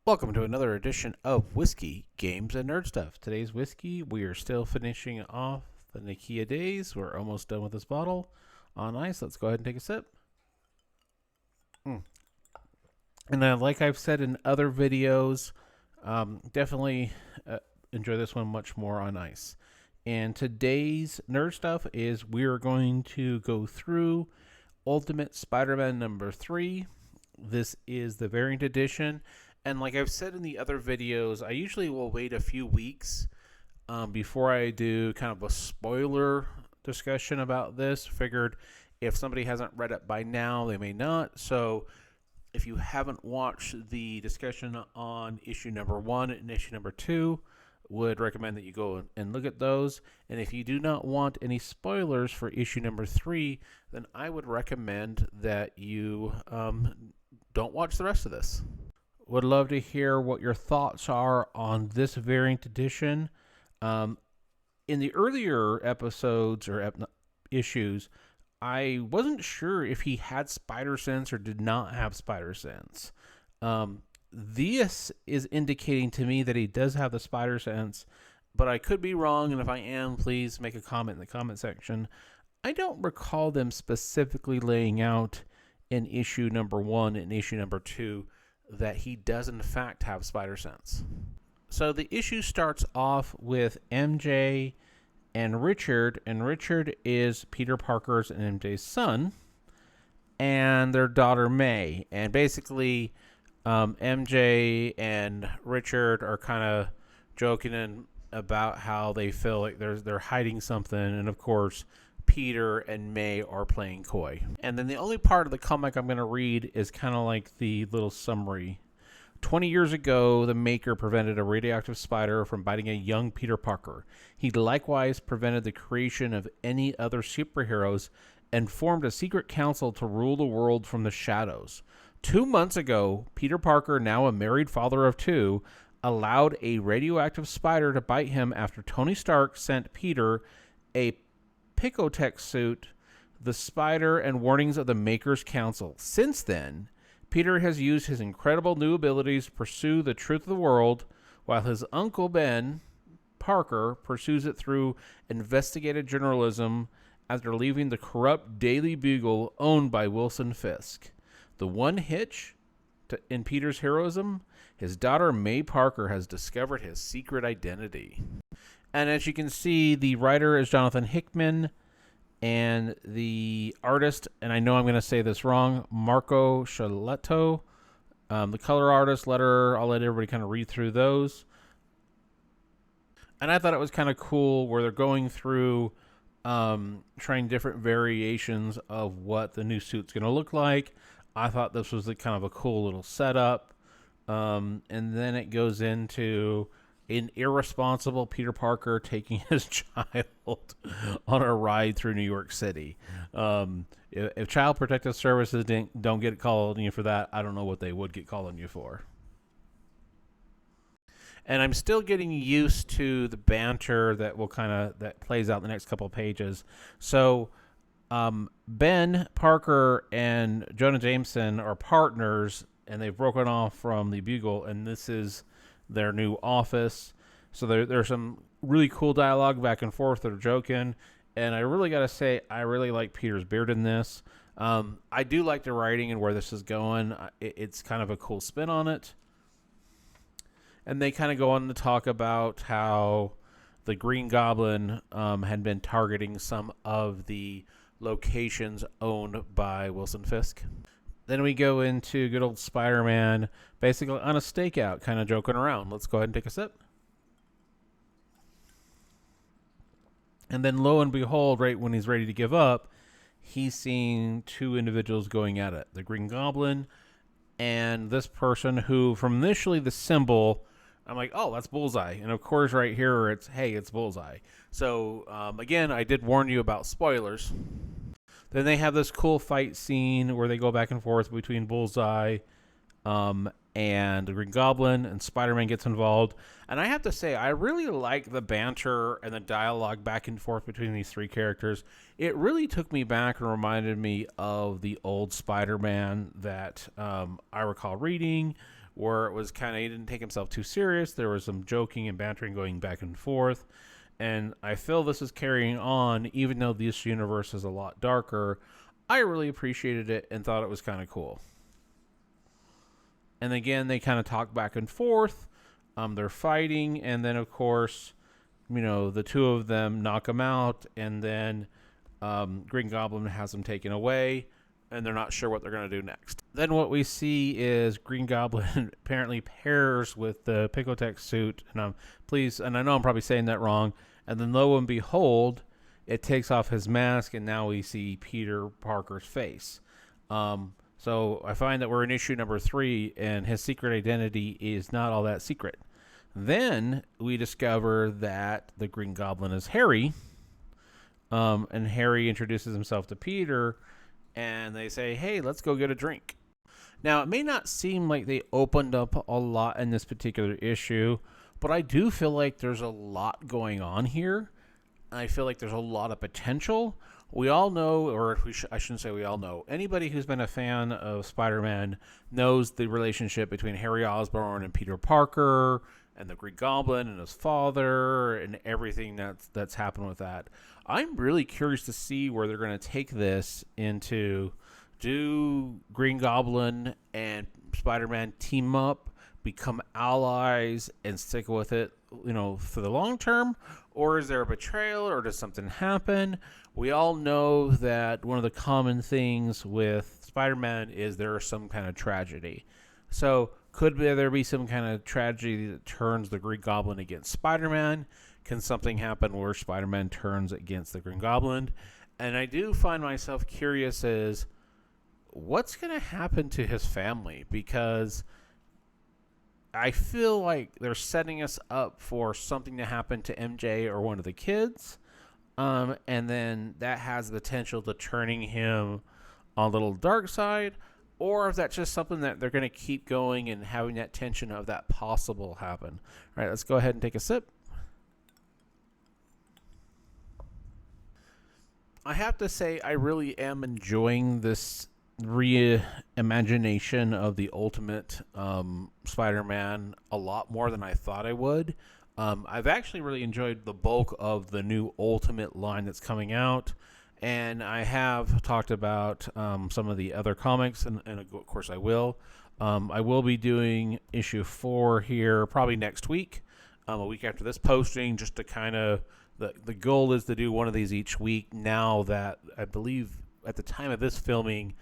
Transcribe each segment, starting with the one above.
Welcome to another edition of Whiskey, Games, and Nerd Stuff. Today's whiskey, we are still finishing off the Nikka Days. We're almost done with this bottle on ice. Let's go ahead and take a sip. And like I've said in other videos, definitely enjoy this one much more on ice. And today's Nerd Stuff is we're going to go through Ultimate Spider-Man number 3. This is the variant edition. And like I've said in the other videos, I usually will wait a few weeks before I do kind of a spoiler discussion about this. Figured if somebody hasn't read it by now, they may not. So if you haven't watched the discussion on issue number 1 and issue number 2, would recommend that you go and look at those. And if you do not want any spoilers for issue number 3, then I would recommend that you don't watch the rest of this. Would love to hear what your thoughts are on this variant edition. In the earlier episodes or issues, I wasn't sure if he had spider sense or did not have spider sense. This is indicating to me that he does have the spider sense, but I could be wrong, and if I am, please make a comment in the comment section. I don't recall them specifically laying out in issue number 1 and issue number 2 that he does in fact have spider sense. So the issue starts off with MJ and Richard is Peter Parker's and MJ's son, and their daughter May. And basically, MJ and Richard are kind of joking about how they feel like they're hiding something, and of course, Peter and May are playing coy. And then the only part of the comic I'm going to read is kind of like the little summary. 20 years ago, the Maker prevented a radioactive spider from biting a young Peter Parker. He likewise prevented the creation of any other superheroes and formed a secret council to rule the world from the shadows. 2 months ago, Peter Parker, now a married father of 2, allowed a radioactive spider to bite him after Tony Stark sent Peter a Picotech suit, the spider, and warnings of the Maker's Council. Since then, Peter has used his incredible new abilities to pursue the truth of the world, while his uncle Ben Parker pursues it through investigative journalism after leaving the corrupt Daily Bugle owned by Wilson Fisk. The one hitch in Peter's heroism, his daughter May Parker has discovered his secret identity. And as you can see, the writer is Jonathan Hickman, and the artist, and I know I'm going to say this wrong, Marco Scioletto. The color artist, I'll let everybody kind of read through those. And I thought it was kind of cool where they're going through trying different variations of what the new suit's going to look like. I thought this was kind of a cool little setup. And then it goes into an irresponsible Peter Parker taking his child on a ride through New York City. If Child Protective Services don't get called on you for that, I don't know what they would get called on you for. And I'm still getting used to the banter that plays out in the next couple of pages. So Ben Parker and Jonah Jameson are partners, and they've broken off from the Bugle, and this is their new office. So there's some really cool dialogue back and forth. They're joking, and I really got to say, I really like Peter's beard in this. I do like the writing and where this is going. It's kind of a cool spin on it. And they kind of go on to talk about how the Green Goblin had been targeting some of the locations owned by Wilson Fisk. Then we go into good old Spider-Man, basically on a stakeout, kind of joking around. Let's go ahead and take a sip. And then lo and behold, right when he's ready to give up, he's seeing 2 individuals going at it. The Green Goblin and this person who, from initially the symbol, I'm like, oh, that's Bullseye. And of course right here, it's Bullseye. So again, I did warn you about spoilers. Then they have this cool fight scene where they go back and forth between Bullseye and the Green Goblin, and Spider-Man gets involved. And I have to say, I really like the banter and the dialogue back and forth between these 3 characters. It really took me back and reminded me of the old Spider-Man that I recall reading, where it was kind of, he didn't take himself too serious. There was some joking and bantering going back and forth. And I feel this is carrying on, even though this universe is a lot darker. I really appreciated it and thought it was kind of cool. And again, they kind of talk back and forth. They're fighting, and then of course, the two of them knock him out, and then Green Goblin has them taken away, and they're not sure what they're going to do next. Then what we see is Green Goblin apparently pairs with the Picotech suit, and I know I'm probably saying that wrong, and then lo and behold, it takes off his mask, and now we see Peter Parker's face. So I find that we're in issue number 3, and his secret identity is not all that secret. Then we discover that the Green Goblin is Harry, and Harry introduces himself to Peter, and they say, hey, let's go get a drink. Now, it may not seem like they opened up a lot in this particular issue, but I do feel like there's a lot going on here. I feel like there's a lot of potential. We all know, or I shouldn't say we all know, anybody who's been a fan of Spider-Man knows the relationship between Harry Osborn and Peter Parker and the Green Goblin and his father and everything that's happened with that. I'm really curious to see where they're going to take this into. Do Green Goblin and Spider-Man team up, become allies, and stick with it, for the long term? Or is there a betrayal, or does something happen? We all know that one of the common things with Spider-Man is there is some kind of tragedy. So could there be some kind of tragedy that turns the Green Goblin against Spider-Man? Can something happen where Spider-Man turns against the Green Goblin? And I do find myself curious as what's going to happen to his family, because I feel like they're setting us up for something to happen to MJ or one of the kids, and then that has the potential to turning him on a little dark side, or if that's just something that they're going to keep going and having that tension of that possible happen. All right, let's go ahead and take a sip. I have to say I really am enjoying this reimagination of the Ultimate Spider-Man a lot more than I thought I would. I've actually really enjoyed the bulk of the new Ultimate line that's coming out, and I have talked about some of the other comics, and of course I will. I will be doing issue 4 here probably next week, a week after this posting, just to kind of, the goal is to do one of these each week now that I believe at the time of this filming,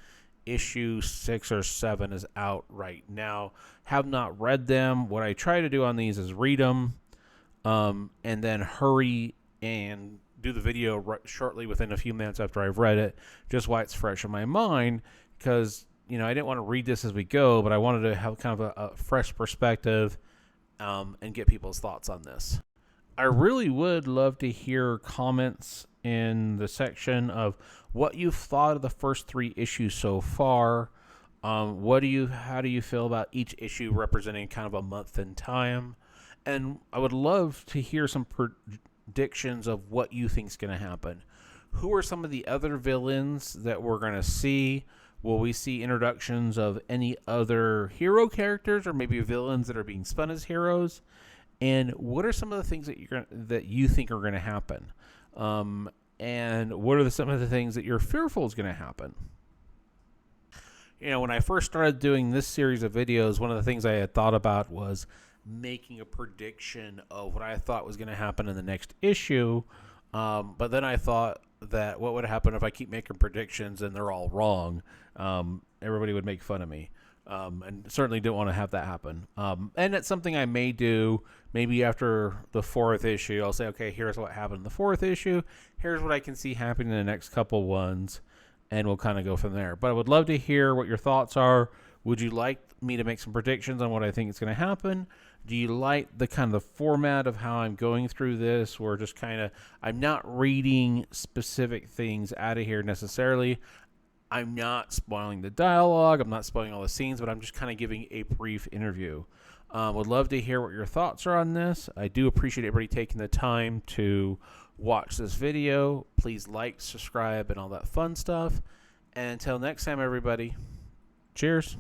issue 6 or 7 is out right now. Have not read them. What I try to do on these is read them, and then hurry and do the video shortly within a few minutes after I've read it, just while it's fresh in my mind, because I didn't want to read this as we go, but I wanted to have kind of a fresh perspective, and get people's thoughts on this. I really would love to hear comments in the section of what you've thought of the first 3 issues so far. How do you feel about each issue representing kind of a month in time? And I would love to hear some predictions of what you think is going to happen. Who are some of the other villains that we're going to see? Will we see introductions of any other hero characters, or maybe villains that are being spun as heroes? And what are some of the things that you think are going to happen? And what are some of the things that you're fearful is going to happen? When I first started doing this series of videos, one of the things I had thought about was making a prediction of what I thought was going to happen in the next issue. But then I thought that what would happen if I keep making predictions and they're all wrong? Everybody would make fun of me. And certainly don't want to have that happen. And it's something I may do maybe after the 4th issue. I'll say, okay, here's what happened in the 4th issue. Here's what I can see happening in the next couple ones. And we'll kind of go from there. But I would love to hear what your thoughts are. Would you like me to make some predictions on what I think is going to happen? Do you like the kind of the format of how I'm going through this, where just kind of I'm not reading specific things out of here necessarily? I'm not spoiling the dialogue. I'm not spoiling all the scenes, but I'm just kind of giving a brief interview. Would love to hear what your thoughts are on this. I do appreciate everybody taking the time to watch this video. Please like, subscribe, and all that fun stuff. And until next time, everybody, cheers.